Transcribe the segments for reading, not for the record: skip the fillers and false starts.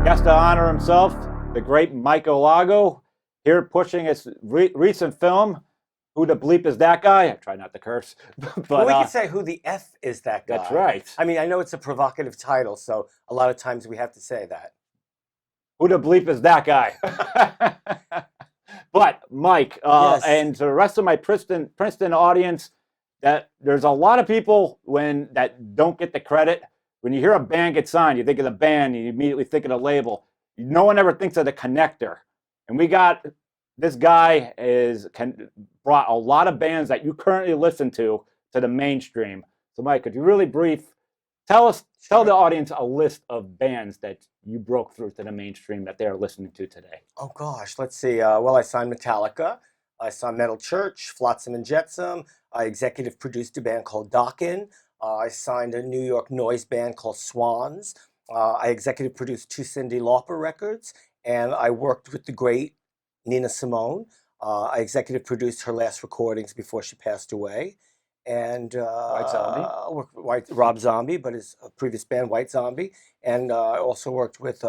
Guest to honor himself, the great Mike Alago, here pushing his recent film, Who the Bleep Is That Guy? I try not to curse. But well, we could say Who the F Is That Guy? That's right. I mean, I know it's a provocative title, so a lot of times we have to say that. Who the bleep is that guy? But Mike, Yes. and to the rest of my Princeton audience, that there's a lot of people that don't get the credit. When you hear a band get signed, you think of the band, you immediately think of the label. No one ever thinks of the connector. And we got this guy brought a lot of bands that you currently listen to the mainstream. So Mike, could you really tell the audience a list of bands that you broke through to the mainstream that they're listening to today? Oh gosh, let's see. Well, I signed Metallica. I signed Metal Church, Flotsam and Jetsam. I executive produced a band called Dokken. I signed a New York noise band called Swans. I executive produced 2 Cyndi Lauper records, and I worked with the great Nina Simone. I executive produced her last recordings before she passed away. And Rob Zombie, but his previous band, White Zombie. And I also worked with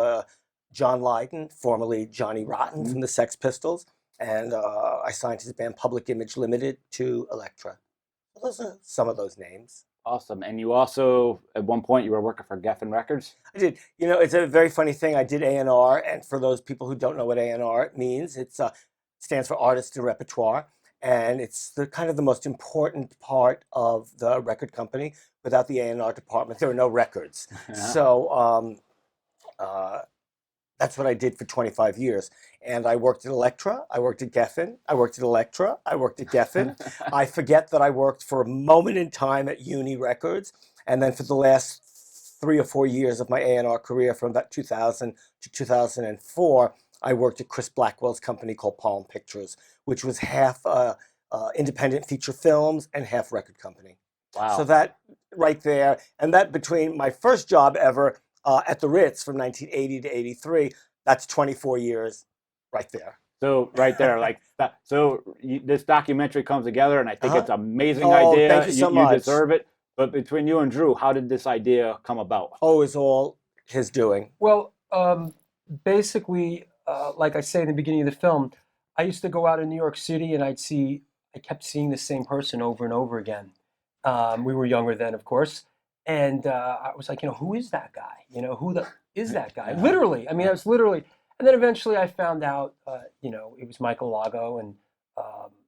John Lydon, formerly Johnny Rotten from the Sex Pistols. And I signed his band Public Image Limited to Elektra. Those are some of those names. Awesome. And you also, at one point, you were working for Geffen Records? I did. You know, it's a very funny thing. I did A&R, and for those people who don't know what A&R means, it stands for Artist and Repertoire. And it's the kind of the most important part of the record company. Without the A&R department, there are no records. Yeah. So that's what I did for 25 years. And I worked at Elektra, I worked at Geffen, I worked at Elektra, I worked at Geffen. I forget that I worked for a moment in time at Uni Records. And then for the last 3 or 4 years of my A&R career, from about 2000 to 2004, I worked at Chris Blackwell's company called Palm Pictures, which was half independent feature films and half record company. Wow. So that right there, and that between my first job ever at the Ritz from 1980 to 83, that's 24 years right there. So right there, like that. So this documentary comes together, and I think it's an amazing Oh, idea. thank you so much. You deserve it. But between you and Drew, how did this idea come about? Oh, it's all his doing. Well, basically, like I say in the beginning of the film, I used to go out in New York City and I kept seeing the same person over and over again. We were younger then, of course. And I was like, who is that guy? Who is that guy? Literally. I mean, I was literally. And then eventually I found out, it was Michael Lago. And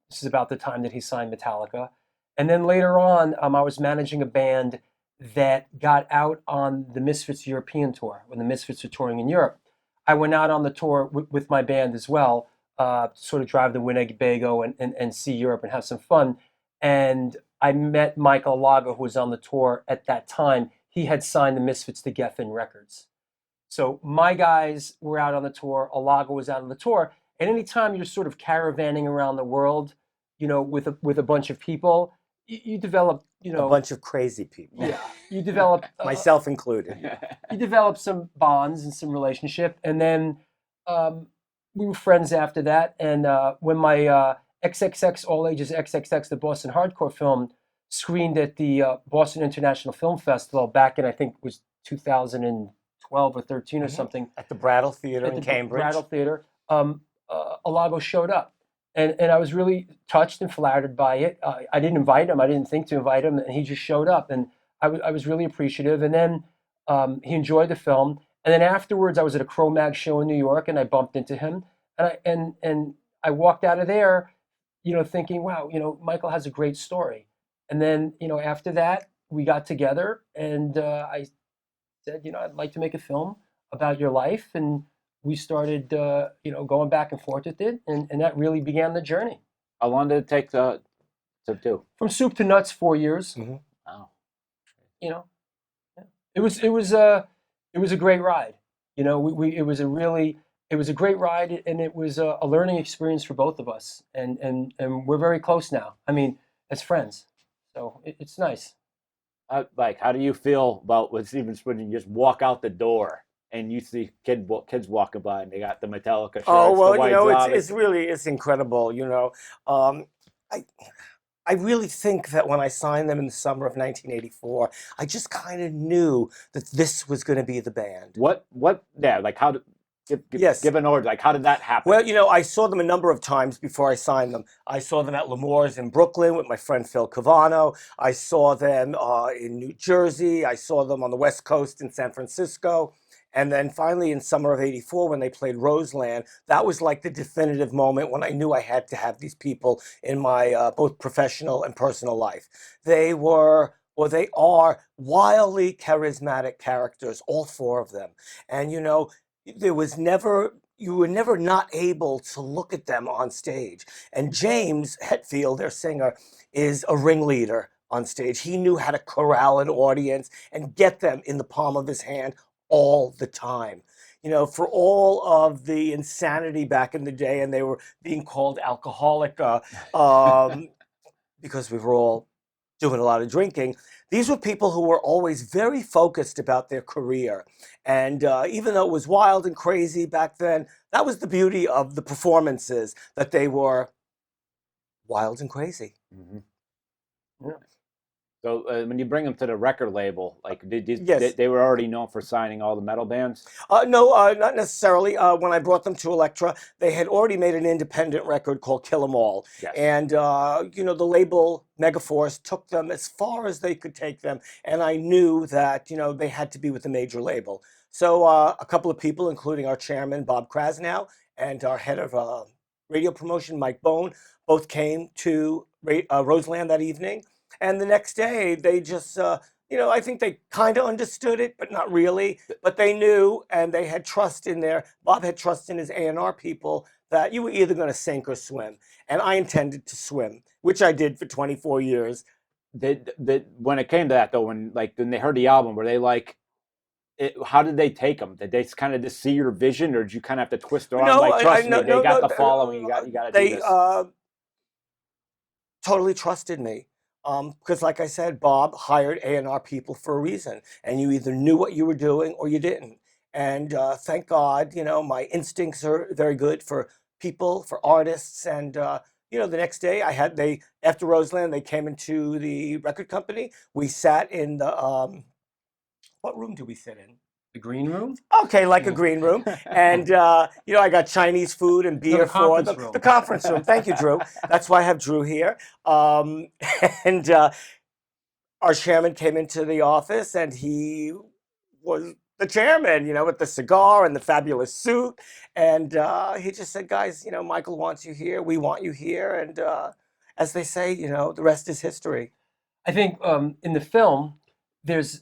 this is about the time that he signed Metallica. And then later on, I was managing a band that got out on the Misfits European tour when the Misfits were touring in Europe. I went out on the tour with my band as well, sort of drive the Winnebago and see Europe and have some fun. And I met Michael Alago, who was on the tour at that time. He had signed the Misfits to Geffen Records. So my guys were out on the tour, Alago was out on the tour. And anytime you're sort of caravanning around the world, with a bunch of people, you develop, a bunch of crazy people. Yeah, you develop myself included. You develop some bonds and some relationship, and then we were friends after that. And when my XXX All Ages XXX, the Boston hardcore film, screened at the Boston International Film Festival back in, I think it was 2012 or 13 or something, at the Brattle Theater in Cambridge. Brattle Theater, Alago showed up. And I was really touched and flattered by it. I didn't invite him. I didn't think to invite him. And he just showed up. And I was really appreciative. And then he enjoyed the film. And then afterwards, I was at a Cro-Mag show in New York, and I bumped into him. And I walked out of there, thinking, wow, Michael has a great story. And then, after that, we got together. And I said, I'd like to make a film about your life. And we started, going back and forth with it, and that really began the journey. How long did it take to do? From soup to nuts, 4 years. Mm-hmm. Wow. Yeah. It was a great ride. It was a great ride, and it was a learning experience for both of us, and we're very close now. I mean, as friends, so it's nice. Like, how do you feel about when you just walk out the door and you see kids walking by and they got the Metallica shirts? Oh well, the White Zombie? it's incredible. I really think that when I signed them in the summer of 1984, I just kind of knew that this was going to be the band. Yeah, like how did, Yes. give an order, like how did that happen? Well, I saw them a number of times before I signed them. I saw them at L'Amour's in Brooklyn with my friend Phil Cavano. I saw them in New Jersey. I saw them on the West Coast in San Francisco. And then finally in summer of 84, when they played Roseland, that was like the definitive moment when I knew I had to have these people in my both professional and personal life. They were, or they are, wildly charismatic characters, all four of them. And there was never, you were never not able to look at them on stage. And James Hetfield, their singer, is a ringleader on stage. He knew how to corral an audience and get them in the palm of his hand all the time. For all of the insanity back in the day, and they were being called alcoholic because we were all doing a lot of drinking. These were people who were always very focused about their career. And even though it was wild and crazy back then, that was the beauty of the performances, that they were wild and crazy. Mm-hmm. Yeah. So when you bring them to the record label, like Yes. they were already known for signing all the metal bands? No, not necessarily. When I brought them to Elektra, they had already made an independent record called Kill 'Em All. Yes. And, the label Megaforce took them as far as they could take them. And I knew that, they had to be with a major label. So a couple of people, including our chairman, Bob Krasnow, and our head of radio promotion, Mike Bone, both came to Roseland that evening. And the next day, they just, I think they kind of understood it, but not really. But they knew, and they had trust in Bob had trust in his A&R people that you were either going to sink or swim. And I intended to swim, which I did for 24 years. When it came to that, though, when they heard the album, were they like, how did they take them? Did they kind of just see your vision, or did you kind of have to twist their arm? Like, trust me, they got the following. You got to do this. They totally trusted me. Because like I said, Bob hired A&R people for a reason, and you either knew what you were doing or you didn't. And thank God, my instincts are very good for people, for artists. And the next day after Roseland, they came into the record company. We sat in the what room do we sit in? The green room? Okay, like a green room. And, I got Chinese food and beer for them. The conference room. Thank you, Drew. That's why I have Drew here. And our chairman came into the office, and he was the chairman, with the cigar and the fabulous suit. And he just said, guys, Michael wants you here. We want you here. And as they say, the rest is history. I think in the film, there's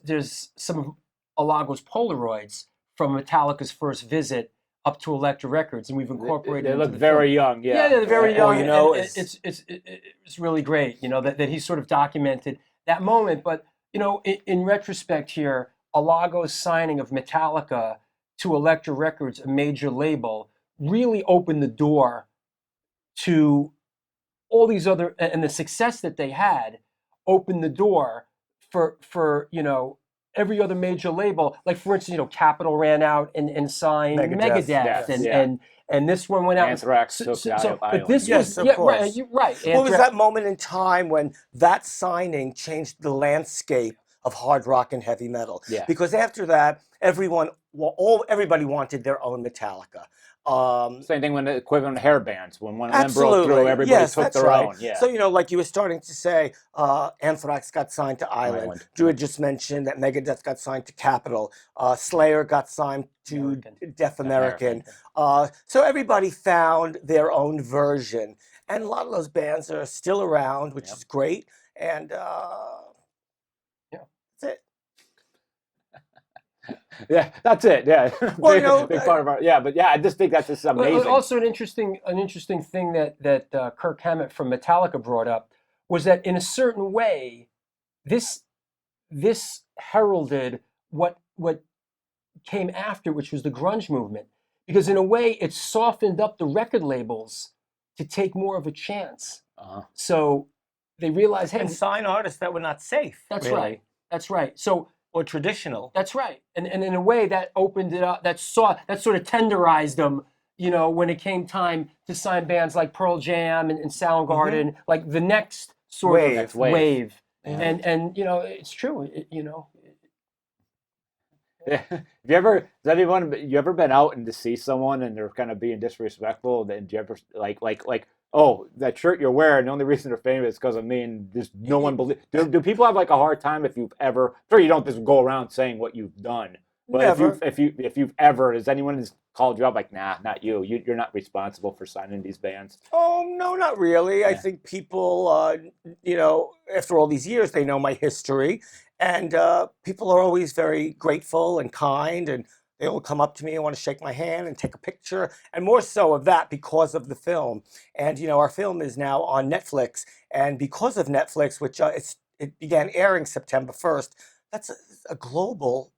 some of Alago's Polaroids from Metallica's first visit up to Elektra Records, and we've incorporated. They look very young, yeah. Yeah, they're very young. It's really great, that he sort of documented that moment. But in retrospect, here, Alago's signing of Metallica to Elektra Records, a major label, really opened the door to all these other, and the success that they had opened the door for every other major label. Like, for instance, Capitol ran out and signed Megadeth, yes, and this one went out. Anthrax took the but this yes, was, of yeah, course. right, you're right. What was that moment in time when that signing changed the landscape of hard rock and heavy metal? Yeah. Because after that, everybody wanted their own Metallica. Same thing when the equivalent hair bands. When one of absolutely. them broke through, everybody took their own. Yeah. So, like you were starting to say, Anthrax got signed to Island. Drew had just mentioned that Megadeth got signed to Capitol. Slayer got signed to Deaf American. So everybody found their own version. And a lot of those bands are still around, which is great. And that's it. Yeah, that's it. Yeah, well, big part of our. Yeah, but yeah, I just think that's just amazing. Also, an interesting thing that Kirk Hammett from Metallica brought up was that in a certain way, this heralded what came after, which was the grunge movement, because in a way it softened up the record labels to take more of a chance. So they realized, hey, and sign artists that were not safe. That's really. right. That's right. So. Or traditional. That's right. And in a way that opened it up, that sort of tenderized them, when it came time to sign bands like Pearl Jam and Soundgarden, like the next sort Wave. That's of Wave. wave. Yeah. And you know, it's true. You know, Yeah. Have you ever, has anyone, you ever been out and to see someone and they're kind of being disrespectful? Then do you ever like, oh, that shirt you're wearing, the only reason they're famous is because of me, and just no one believe. Do people have like a hard time if you've ever? Sure, you don't just go around saying what you've done, but Never. if you've ever, has anyone just called you up like, nah, not you. You're not responsible for signing these bands. Oh, no, not really. I Yeah. think people, you know, after all these years, they know my history. And people are always very grateful and kind. And they will come up to me and want to shake my hand and take a picture. And more so of that because of the film. And, you know, our film is now on Netflix. And because of Netflix, which it began airing September 1st, that's a global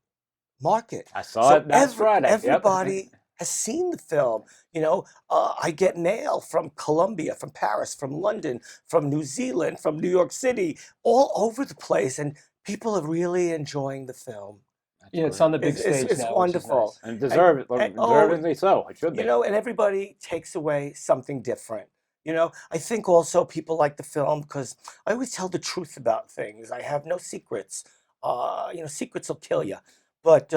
market. I saw it last Friday. Yep. Everybody has seen the film. You know, I get mail from Colombia, from Paris, from London, from New Zealand, from New York City, all over the place, and people are really enjoying the film. That's yeah, it's great. on the big It's, stage it's now, wonderful. And deservedly so. It should be. You know, and everybody takes away something different. You know, I think also people like the film because I always tell the truth about things. I have no secrets. You know, secrets will kill you. But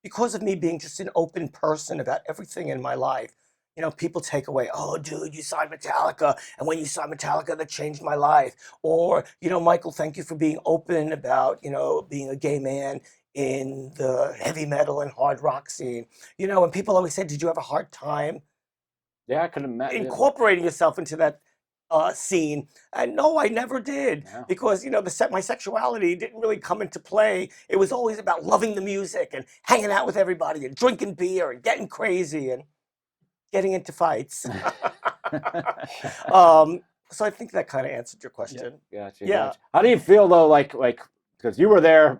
because of me being just an open person about everything in my life, you know, people take away, oh, dude, you signed Metallica. And when you signed Metallica, that changed my life. Or, you know, Michael, thank you for being open about, you know, being a gay man in the heavy metal and hard rock scene. You know, and people always say, did you have a hard time Yeah, I could imagine. incorporating yourself into that scene? And no, I never did, Yeah. because you know my sexuality didn't really come into play. It was always about loving the music and hanging out with everybody and drinking beer and getting crazy and getting into fights. So I think that kind of answered your question. Gotcha. Yeah. Gotcha. How do you feel though, like because you were there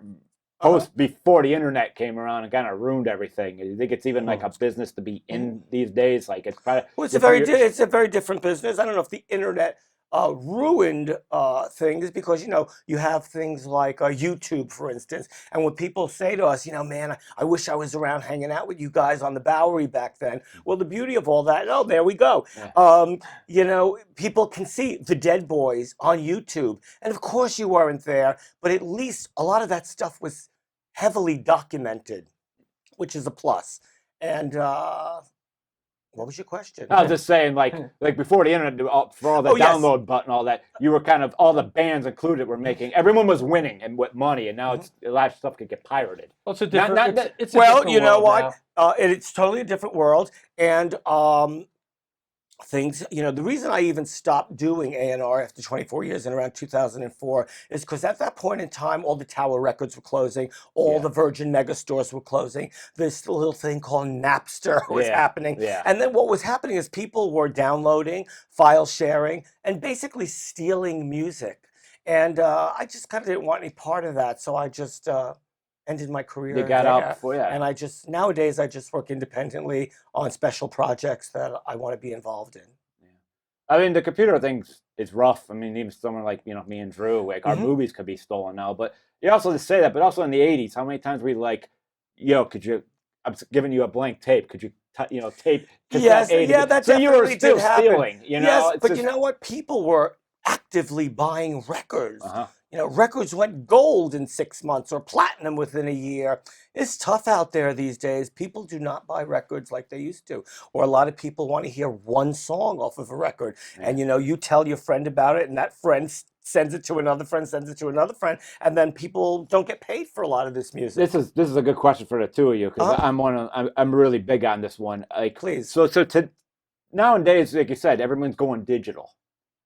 Uh-huh. before the internet came around and kind of ruined everything? Do you think it's even like a business to be in these days? Like it's probably Well, it's you're- it's a very different business. I don't know if the internet ruined things, because you know you have things like YouTube, for instance. And when people say to us, you know, man, I wish I was around hanging out with you guys on the Bowery back then. Well, the beauty of all that, oh, there we go. Yeah. You know, people can see the Dead Boys on YouTube, and of course you weren't there, but at least a lot of that stuff was heavily documented, which is a plus. And what was your question? I was just saying, like before the internet, for all the Oh, yes. download button, all that, you were kind of all the bands included were making. Everyone was winning and with money, and now it's a lot of stuff could get pirated. Well, it's a different. It's a Well, different you know world what? It's totally a different world, and things. You know, the reason I even stopped doing A&R after 24 years in around 2004 is because at that point in time, all the Tower Records were closing, all Yeah. the Virgin megastores were closing. This little thing called Napster was Yeah. happening, Yeah. and then what was happening is people were downloading, file sharing, and basically stealing music. And I just kind of didn't want any part of that, so I just ended my career You got out there. before, yeah. And nowadays I just work independently on special projects that I want to be involved in. I mean, the computer thing is rough. I mean, even someone like me and Drew, like our Mhm. movies could be stolen now. But you also just say that. But also in the '80s, how many times we like, could you? I'm giving you a blank tape. Could you, tape? Yes, cassette A to yeah, B? that So you were definitely still did happen. stealing. You know, Yes, It's but just, you know what? People were actively buying records. Uh-huh. You know, records went gold in 6 months or platinum within a year. It's tough out there these days. People do not buy records like they used to. Or a lot of people want to hear one song off of a record. And, you know, you tell your friend about it, and that friend sends it to another friend, sends it to another friend. And then people don't get paid for a lot of this music. This is a good question for the two of you, because Uh-huh. I'm really big on this one. Like, Please. So nowadays, like you said, everyone's going digital.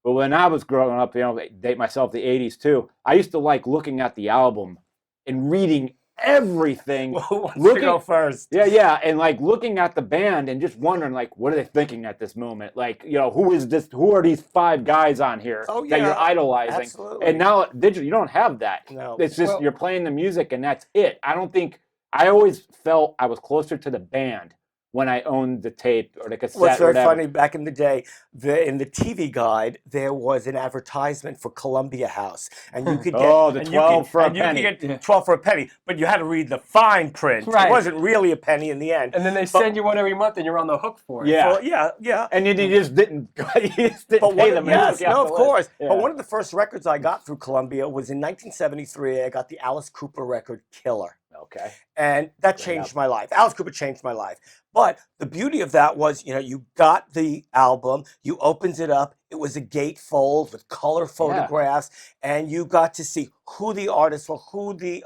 But when I was growing up, date myself the '80s too. I used to like looking at the album and reading everything. Who wants to go first? Yeah, and like looking at the band and just wondering, like, what are they thinking at this moment? Like, who is this? Who are these 5 guys on here Oh, that you're yeah, idolizing? absolutely. And now digital, you don't have that. No. It's just Well- you're playing the music and that's it. I always felt I was closer to the band when I owned the tape or the cassette. What's or very whatever. funny, back in the day, in the TV guide, there was an advertisement for Columbia House, and you could get Oh, the and 12 for a and you penny. could get 12 for a penny, but you had to read the fine print. Right. It wasn't really a penny in the end. And then they send you one every month, and you're on the hook for it. Yeah. Yeah. And then you just didn't, you just didn't But pay one them. of, yes, They took you no, off of the list. course. Yeah. But one of the first records I got through Columbia was in 1973. I got the Alice Cooper record Killer. Okay. And that changed my life. Alice Cooper changed my life. But the beauty of that was, you got the album, you opened it up, it was a gatefold with color photographs, and you got to see who the artist was, who the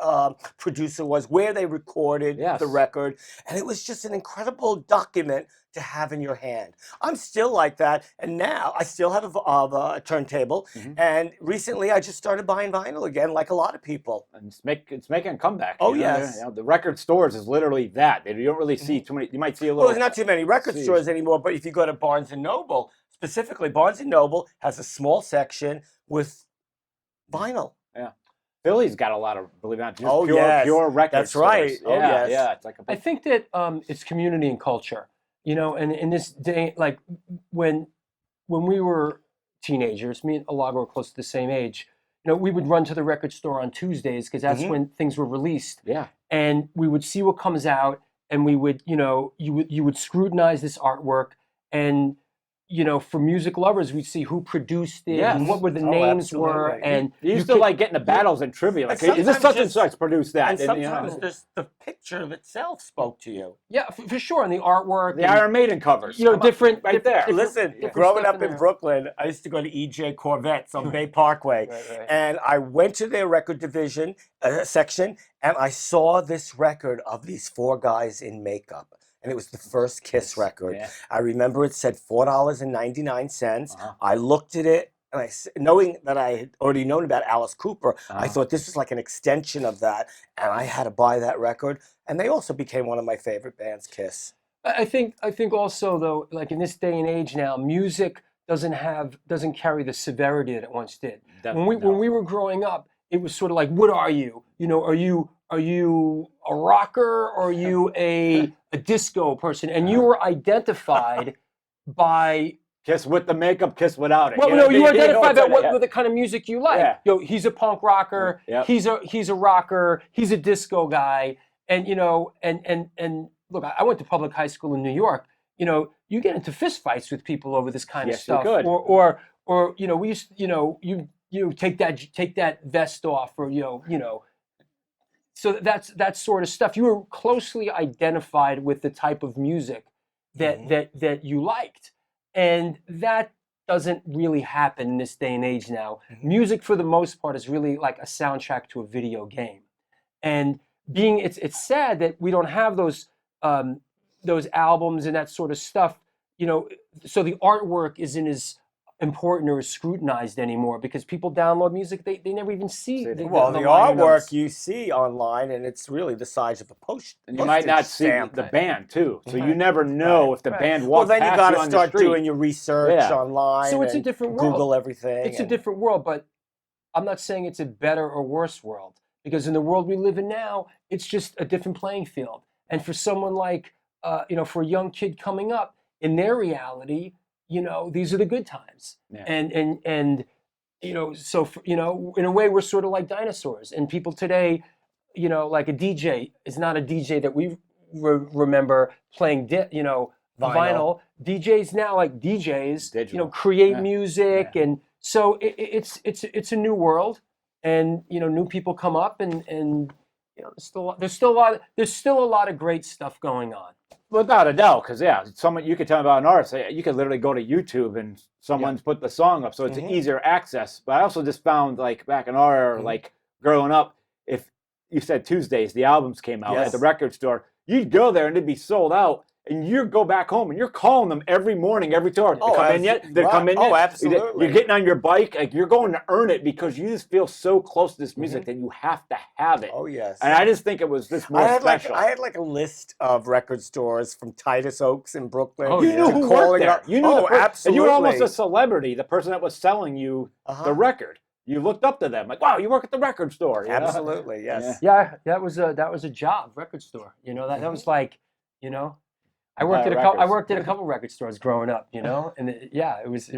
producer was, where they recorded the record. And it was just an incredible document to have in your hand. I'm still like that, and now I still have a turntable, and recently I just started buying vinyl again, like a lot of people. And it's making a comeback. Oh, you know? yes. You know, the record stores is literally that. You don't really see too many. You might see a little. Well, there's not too many record stores anymore, but if you go to Barnes & Noble, specifically, Barnes & Noble has a small section with vinyl. Yeah. Philly's got a lot of, believe it or not, just Oh, pure, yes. pure record That's stores. right. Yeah, Oh, yes. yeah. It's like a I big, think that it's community and culture, and in this day, like when we were teenagers, me and Alago were close to the same age. We would run to the record store on Tuesdays because that's when things were released. yeah. And we would see what comes out, and we would, you would scrutinize this artwork, and for music lovers, we'd see who produced it, Yes. and what were the Oh, names were, absolutely. and You used to like getting the battles and trivia. Like, And is this sometimes such and just- such produced that? And And, you know, sometimes just the picture itself spoke to you. yeah, for sure, and the artwork, the and, Iron Maiden covers. Come on, different, right there. different- Listen, different growing stuff up in there. Brooklyn, I used to go to EJ Corvettes on Bay Parkway. Right. And I went to their record division section, and I saw this record of these four guys in makeup. And it was the first Kiss record. Yeah. I remember it said $4.99. Uh-huh. I looked at it, and knowing that I had already known about Alice Cooper, I thought this was like an extension of that. And I had to buy that record. And they also became one of my favorite bands, Kiss. I think also though, like in this day and age now, music doesn't carry the severity that it once did. When we were growing up, it was sort of like, what are you? Are you a rocker or are you a disco person? And you were identified by Kiss with the makeup, Kiss without it. well, You no, know, you they don't identified say by that, yeah. what the kind of music you like. Yeah. He's a punk rocker. Yep. He's a rocker. He's a disco guy. And and look, I went to public high school in New York. You get into fist fights with people over this kind of Yes, you stuff. could. Or we used you take that vest off, or so that's that sort of stuff. You were closely identified with the type of music that you liked, and that doesn't really happen in this day and age now. Music, for the most part, is really like a soundtrack to a video game, and it's sad that we don't have those albums and that sort of stuff. So the artwork isn't as important or as scrutinized anymore because people download music they never even see. The liner artwork notes. you see online, and it's really the size of a post. And you might not see stamp. the band too, so you Right. never know if the Right. band Well, walked then you past got you to on start the street. doing your research Yeah. online. So it's a and different world. Google everything. It's a different world, but I'm not saying it's a better or worse world, because in the world we live in now, it's just a different playing field. And for someone like, for a young kid coming up, in their reality, these are the good times. Yeah. And so in a way, we're sort of like dinosaurs. And people today, like a DJ is not a DJ that we remember playing, vinyl. DJs now, like DJs, Digital. create Yeah. music, and so it's a new world, and new people come up, and there's still a lot of great stuff going on. Without a doubt, because someone you could tell me about an artist, you could literally go to YouTube and someone's put the song up, so it's an easier access. But I also just found, like back in our era, like growing up, if you said Tuesdays, the albums came out at the record store, you'd go there and it'd be sold out, and you go back home and you're calling them every morning, every tour. Did they come in yet? Did they come in yet? Oh, absolutely. You're getting on your bike, like you're going to earn it because you just feel so close to this music that you have to have it. Oh, yes. And I just think it was just more special. I had like a list of record stores from Titus Oaks in Brooklyn. Oh, You knew who worked there. You knew absolutely. and you were almost a celebrity, the person that was selling you Uh-huh. the record. You looked up to them, like, wow, you work at the record store. You know? Absolutely, yes. Yeah, that was a job, record store. That was like, I worked Buy at a couple. I records. worked at a couple record stores growing up, you know, and yeah, it was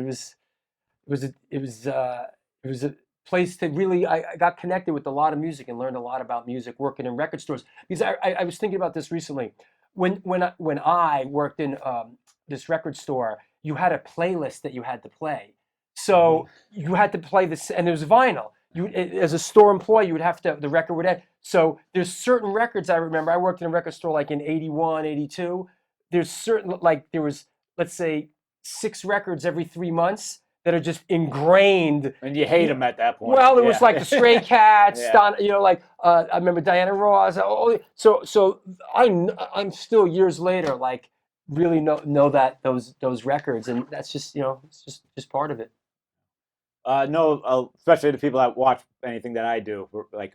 a place to really. I got connected with a lot of music and learned a lot about music working in record stores. Because I was thinking about this recently. When I worked in this record store, you had a playlist that you had to play. So you had to play this, and there was vinyl. As a store employee, you would have to, the record would end. So there's certain records I remember. I worked in a record store like in 81, 82. There's certain, like there was, let's say, 6 records every 3 months that are just ingrained. And you hate them at that point. Well, it was like the Stray Cats, Yeah. Don, you know, like I remember Diana Ross. So I'm still years later, like really know that those records, and that's just, you know, it's just part of it. No, especially the people that watch anything that I do,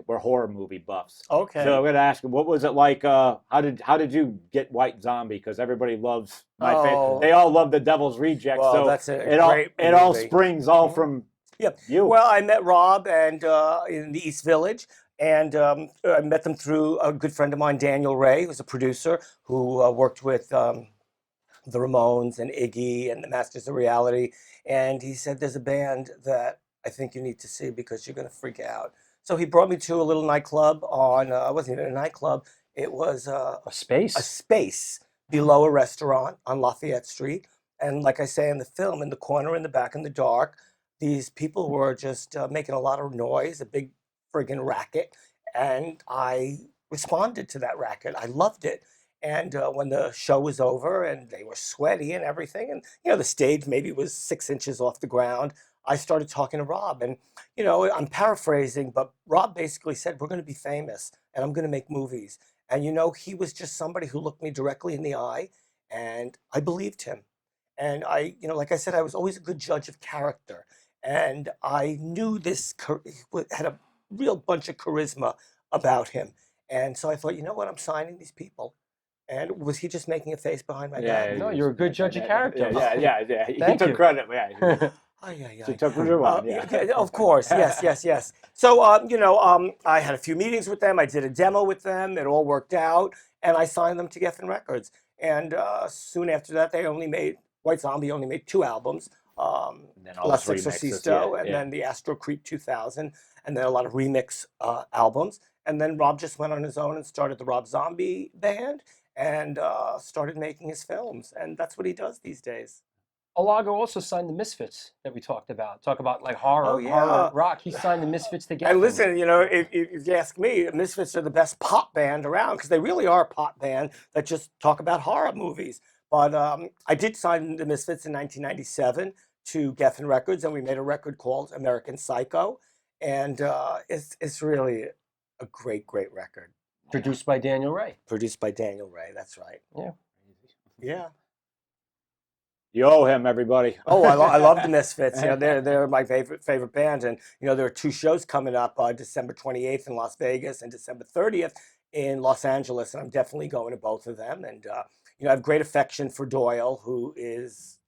we're horror movie buffs. Okay. So I'm gonna ask you, what was it like? How did you get White Zombie? Because everybody loves my favorite. They all love The Devil's Reject. Well, so that's a great it all movie. springs all from Yep. you. Well, I met Rob and in the East Village, and I met them through a good friend of mine, Daniel Ray, who's a producer who worked with the Ramones and Iggy and the Masters of Reality. And he said, there's a band that I think you need to see because you're going to freak out. So he brought me to a little nightclub on, it wasn't even a nightclub, it was A space. a space below a restaurant on Lafayette Street. And like I say in the film, in the corner in the back in the dark, these people were just making a lot of noise, a big friggin' racket. And I responded to that racket. I loved it. And when the show was over and they were sweaty and everything, and you know the stage maybe was 6 inches off the ground, I started talking to Rob. And you know, I'm paraphrasing, but Rob basically said, "We're going to be famous, and I'm going to make movies." And you know, he was just somebody who looked me directly in the eye, and I believed him. And I, you know, like I said, I was always a good judge of character, and I knew had a real bunch of charisma about him. And so I thought, you know what, I'm signing these people. And was he just making a face behind my back? No, you're a good judge of character. Yeah. He Thank took you. credit. Yeah. Ay. She took the one. Yeah. Of course, yes. So, you know, I had a few meetings with them. I did a demo with them. It all worked out, and I signed them to Geffen Records. And soon after that, White Zombie only made 2 albums, And then all La those Sexorcisto, remixes, and then the Astro Creep 2000, and then a lot of remix albums. And then Rob just went on his own and started the Rob Zombie Band and started making his films. And that's what he does these days. Alago also signed the Misfits that we talked about. Talk about like horror, Oh, yeah. horror rock. He signed the Misfits together. And listen, you know, if you ask me, Misfits are the best pop band around because they really are a pop band that just talk about horror movies. But I did sign the Misfits in 1997 to Geffen Records, and we made a record called American Psycho. And it's really a great record. Produced by Daniel Ray. Produced by Daniel Ray, that's right. Yeah. Yeah. You owe him, everybody. Oh, I love the Misfits. You know, they're my favorite band, and you know there are 2 shows coming up: December 28th in Las Vegas and December 30th in Los Angeles, and I'm definitely going to both of them. And you know, I have great affection for Doyle, who is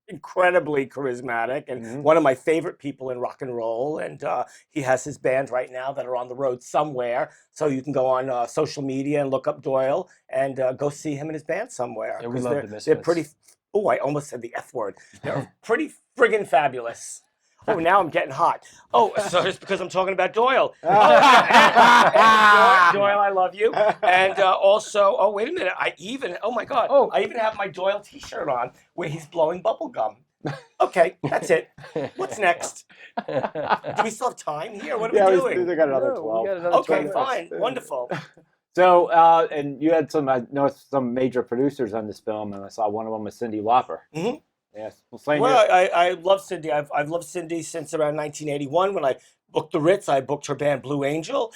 incredibly charismatic and one of my favorite people in rock and roll. And he has his band right now that are on the road somewhere. So you can go on social media and look up Doyle and go see him and his band somewhere. Yeah, we 'Cause love the they're Misfits. pretty, oh, I almost said the F word. They're pretty friggin' fabulous. Oh, now I'm getting hot. Oh, so it's because I'm talking about Doyle. Oh, and Doyle, I love you. And also, oh, wait a minute. Oh my God. Oh. I even have my Doyle t-shirt on where he's blowing bubble gum. Okay, that's it. What's next? Do we still have time here? What are we doing? They got another No, 12. we got another Okay, 12 fine. minutes. Wonderful. So, and you had I noticed some major producers on this film, and I saw one of them was Cyndi Lauper. Mhm. Yes. Well, I love Cyndi. I've loved Cyndi since around 1981 when I booked the Ritz. I booked her band Blue Angel.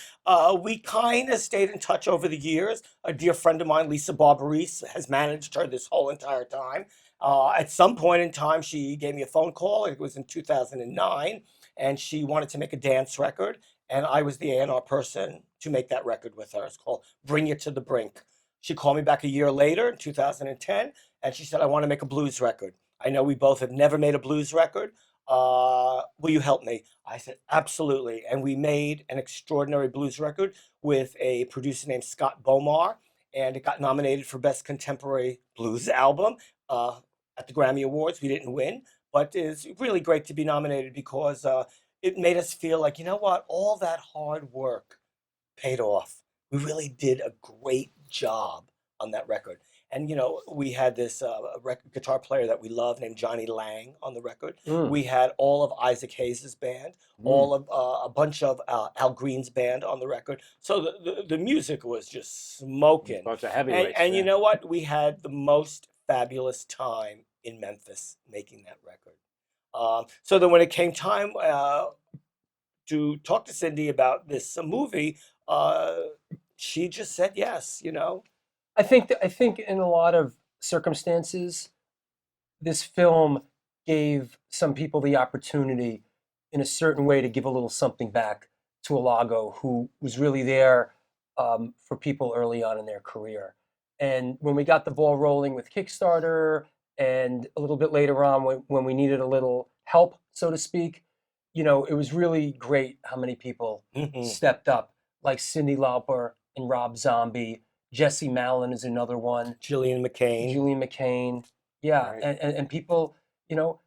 We kind of stayed in touch over the years. A dear friend of mine, Lisa Barbarese, has managed her this whole entire time. At some point in time, she gave me a phone call. It was in 2009, and she wanted to make a dance record, and I was the A&R person to make that record with her. It's called Bring You to the Brink. She called me back a year later in 2010, and she said, I want to make a blues record. I know we both have never made a blues record. Will you help me? I said, absolutely. And we made an extraordinary blues record with a producer named Scott Bomar. and it got nominated for Best Contemporary Blues Album at the Grammy Awards. We didn't win, but it's really great to be nominated because it made us feel like, you know what, all that hard work paid off. We really did a great job on that record. And you know, we had this guitar player that we love named Johnny Lang on the record. Mm. We had all of Isaac Hayes' band, all of a bunch of Al Green's band on the record. So the music was just smoking. Bunch of heavyweights. And you yeah. know what? We had the most fabulous time in Memphis making that record. So then when it came time to talk to Cindy about this movie, she just said yes, you know. I think in a lot of circumstances, this film gave some people the opportunity in a certain way to give a little something back to Alago, who was really there for people early on in their career. And when we got the ball rolling with Kickstarter, and a little bit later on when we needed a little help, so to speak, you know, it was really great how many people stepped up, like Cyndi Lauper and Rob Zombie. Jesse Malin is another one. Julian McCain. Julian McCain. Yeah, Right. and people, you know,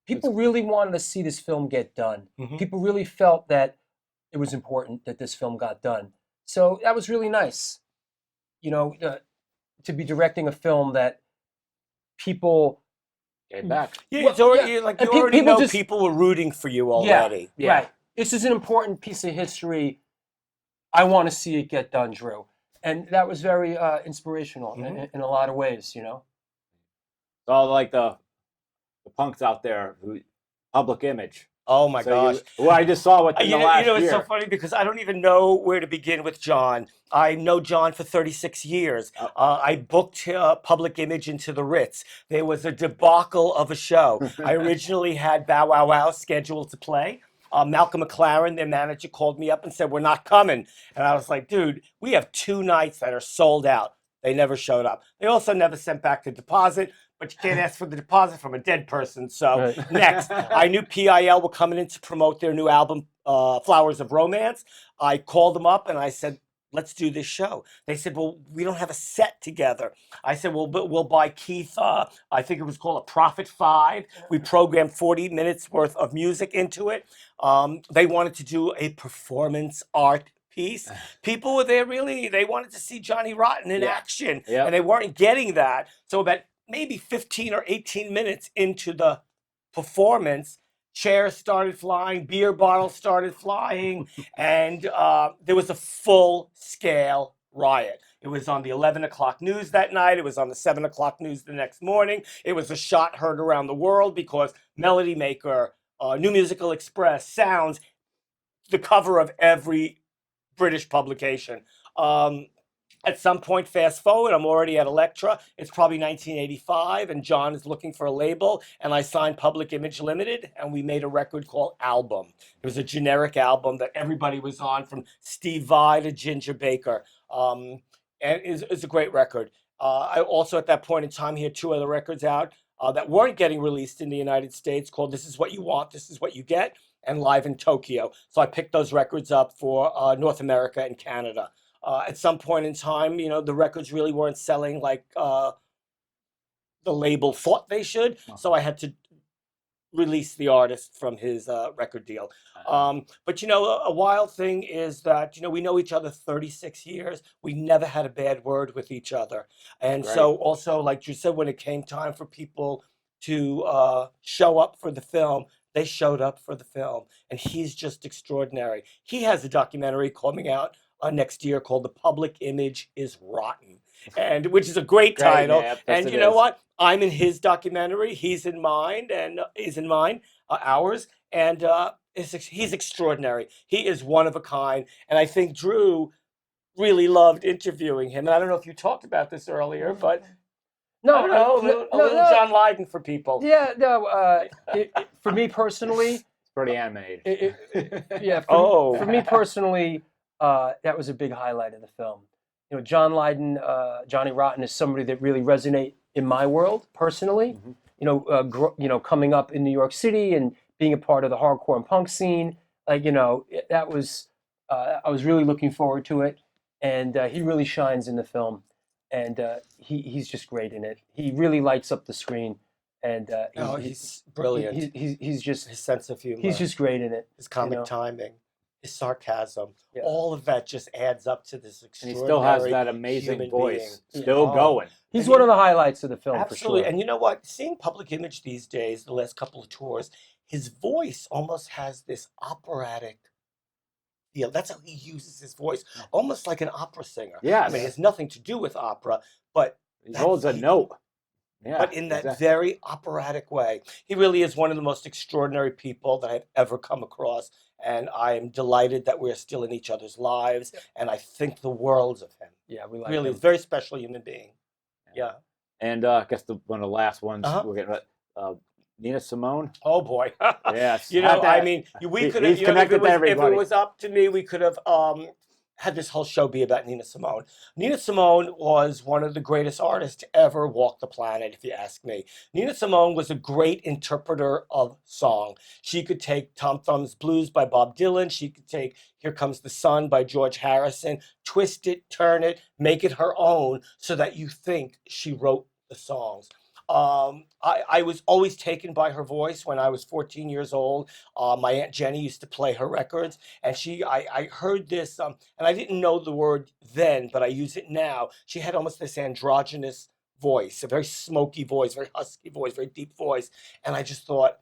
people really wanted to see this film get done. Mhm. People really felt that it was important that this film got done. So that was really nice, you know, to be directing a film that people. Get back. Yeah, Well, it's already, yeah, like and you already people know just- people were rooting for you already. Yeah. Right. This is an important piece of history. I want to see it get done, Drew. And that was very inspirational in a lot of ways, you know. All like the punks out there who public image. Oh my So gosh. well, I just saw within the last You know, it's year. so funny because I don't even know where to begin with John. I know John for 36 years. I booked Public Image into the Ritz. There was a debacle of a show. I originally had Bow Wow Wow scheduled to play. Malcolm McLaren, their manager, called me up and said, "We're not coming." And I was like, "Dude, we have 2 nights that are sold out." They never showed up. They also never sent back the deposit, but you can't ask for the deposit from a dead person. So Right. next, I knew PIL were coming in to promote their new album, Flowers of Romance. I called them up and I said, "Let's do this show." They said, "Well, we don't have a set together." I said, "Well, but we'll buy Keith, I think it was called a Prophet 5. We programmed 40 minutes worth of music into it." They wanted to do a performance art piece. People were there really, they wanted to see Johnny Rotten in action, Yep. and they weren't getting that. So about maybe 15 or 18 minutes into the performance, chairs started flying, beer bottles started flying, and there was a full-scale riot. It was on the 11 o'clock news that night. It was on the 7 o'clock news the next morning. It was a shot heard around the world because Melody Maker, New Musical Express, Sounds, the cover of every British publication. At some point, fast forward, I'm already at Elektra. It's probably 1985, and John is looking for a label, and I signed Public Image Limited, and we made a record called Album. It was a generic album that everybody was on, from Steve Vai to Ginger Baker, and it's a great record. I also, at that point in time, he had 2 other records out that weren't getting released in the United States, called This Is What You Want, This Is What You Get, and Live in Tokyo. So I picked those records up for North America and Canada. At some point in time, you know, the records really weren't selling like the label thought they should. So I had to release the artist from his record deal. But, you know, a wild thing is that, you know, we know each other 36 years. We never had a bad word with each other. And Great. so also, like you said, when it came time for people to show up for the film, they showed up for the film. And he's just extraordinary. He has a documentary coming out next year called The Public Image is Rotten, and which is a great title. Yep, yes, And it you know is. what? I'm in his documentary. He's in mine, and ours. And he's extraordinary. He is one of a kind. And I think Drew really loved interviewing him. And I don't know if you talked about this earlier, but No, I don't know, a little John Lydon for people. Yeah, no. For me personally, It's pretty animated. yeah. Oh. For me personally, that was a big highlight of the film. You know, John Lydon, Johnny Rotten is somebody that really resonate in my world personally. Mhm. You know, coming up in New York City and being a part of the hardcore and punk scene, like, you know, that was I was really looking forward to it. and he really shines in the film, and he's just great in it. He really lights up the screen, and Oh, he's brilliant. he's just His sense of humor, he's just great in it. his comic know? timing, his sarcasm, Yeah. all of that just adds up to this And extraordinary he still has that amazing human voice, being. still Oh, going. He's And one he- of the highlights of the film Absolutely. for sure. And you know what? Seeing Public Image these days, the last couple of tours, his voice almost has this operatic feel. That's how he uses his voice, almost like an opera singer. I Yes. mean, it has nothing to do with opera, but He that's- holds a he- note. Yeah, but in that exactly. very operatic way. He really is one of the most extraordinary people that I've ever come across. And I am delighted that we're still in each other's lives. And I think the world of him. Yeah, we like Really, him. he's a very special human being. Yeah. And I guess one of the last ones Uh-huh. we're getting Nina Simone. Oh boy. Yes. You know, Had I that- mean, we he- could have, he's you know, connected to if it everybody. was up to me, we could have had this whole show be about Nina Simone. Nina Simone was one of the greatest artists to ever walk the planet, if you ask me. Nina Simone was a great interpreter of song. She could take Tom Thumb's Blues by Bob Dylan. She could take Here Comes the Sun by George Harrison, twist it, turn it, make it her own so that you think she wrote the songs. I was always taken by her voice when I was 14 years old. My Aunt Jenny used to play her records, and I heard this, and I didn't know the word then, but I use it now. She had almost this androgynous voice, a very smoky voice, very husky voice, very deep voice. And I just thought,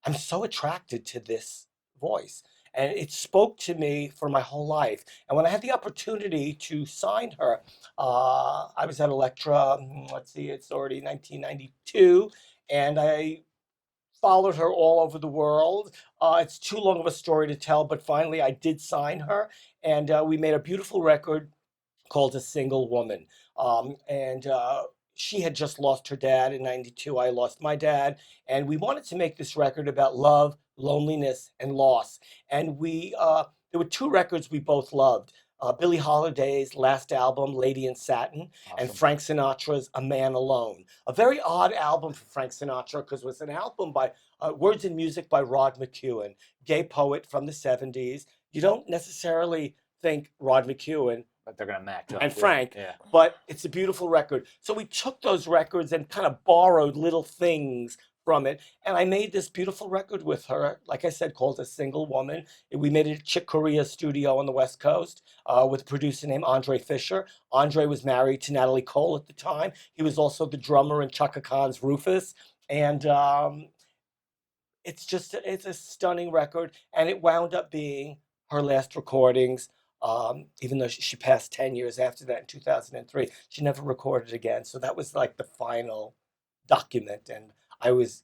I'm so attracted to this voice. And it spoke to me for my whole life. And when I had the opportunity to sign her, I was at Elektra, let's see, it's already 1992, and I followed her all over the world. It's too long of a story to tell, but finally I did sign her, and we made a beautiful record called A Single Woman. And she had just lost her dad in 92. I lost my dad. And we wanted to make this record about love, loneliness, and loss. And there were two records we both loved. Billie Holiday's last album, Lady in Satin, and Awesome. Frank Sinatra's A Man Alone. A very odd album for Frank Sinatra because it was an album by words and music by Rod McEwen, gay poet from the 70s. You don't necessarily think Rod McEwen But they're gonna match up. and yeah, Frank, Yeah. but it's a beautiful record. So we took those records and kind of borrowed little things from it. And I made this beautiful record with her, like I said, called A Single Woman. We made it at Chick Corea studio on the West Coast with a producer named Andre Fisher. Andre was married to Natalie Cole at the time. He was also the drummer in Chaka Khan's Rufus. And it's a stunning record. And it wound up being her last recordings. Even though she passed 10 years after that in 2003, she never recorded again. So that was like the final document. And I was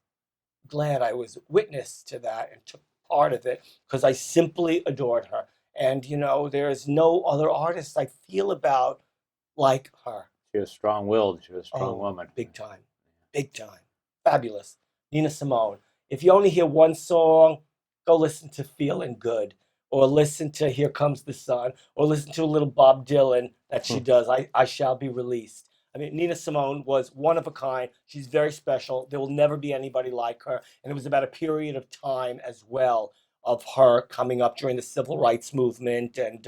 glad I was witness to that and took part of it because I simply adored her. And, you know, there's no other artist I feel about like her. She was strong-willed. She was a strong Oh, woman. Big time. Big time. Fabulous. Nina Simone. If you only hear one song, go listen to Feeling Good, or listen to Here Comes the Sun, or listen to a little Bob Dylan that she does, I Shall Be Released. I mean, Nina Simone was one of a kind. She's very special. There will never be anybody like her. And it was about a period of time as well of her coming up during the civil rights movement. And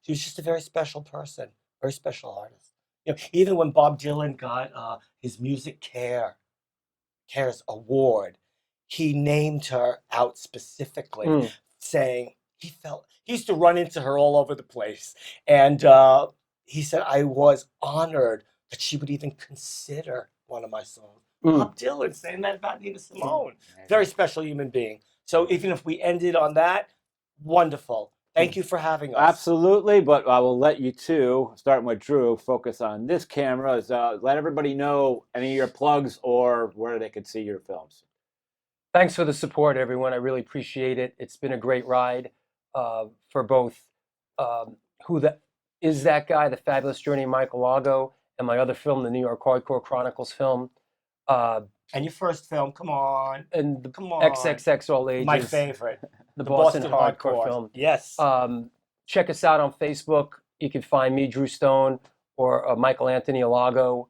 she was just a very special person, very special artist. You know, even when Bob Dylan got his Music Cares Award, he named her out specifically, saying he used to run into her all over the place. And he said, I was honored that she would even consider one of my songs. Bob Dylan saying that about Nina Simone. Very special human being. So even if we ended on that, wonderful. Thank you for having us. Absolutely, but I will let you two, starting with Drew, focus on this camera. Let everybody know any of your plugs or where they could see your films. Thanks for the support, everyone. I really appreciate it. It's been a great ride for both Is That Guy, The Fabulous Journey of Michael Alago, and my other film, the New York Hardcore Chronicles film. And your first film, come on. And the Come on. XXX All Ages. My favorite. The Boston Hardcore film. Yes. Check us out on Facebook. You can find me, Drew Stone, or Michael Anthony Alago.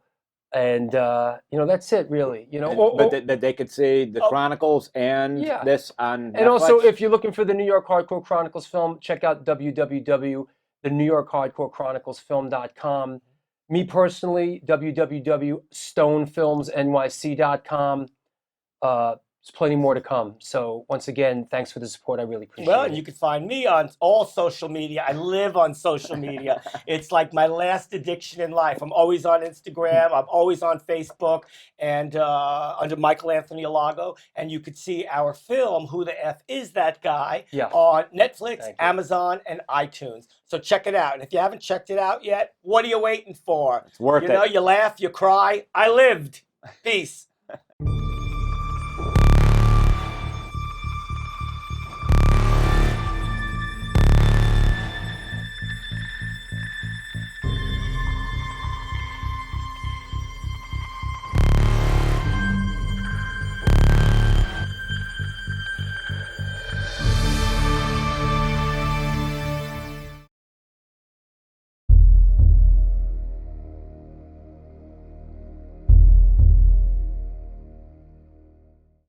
And, that's it, really. But they could see the Chronicles and this on Netflix? And also, if you're looking for the New York Hardcore Chronicles film, check out www.newyorkhardcore.com. the New York Hardcore Chronicles film.com. Me personally, www.stonefilmsnyc.com. There's plenty more to come. So once again, thanks for the support. I really appreciate Well, it. and you can find me on all social media. I live on social media. It's like my last addiction in life. I'm always on Instagram. I'm always on Facebook, and under Michael Anthony Alago. And you could see our film, Who the F Is That Guy, Yeah. on Netflix, Thank you. Amazon, and iTunes. So check it out. And if you haven't checked it out yet, what are you waiting for? It's worth You know, it. you laugh, you cry. I lived. Peace.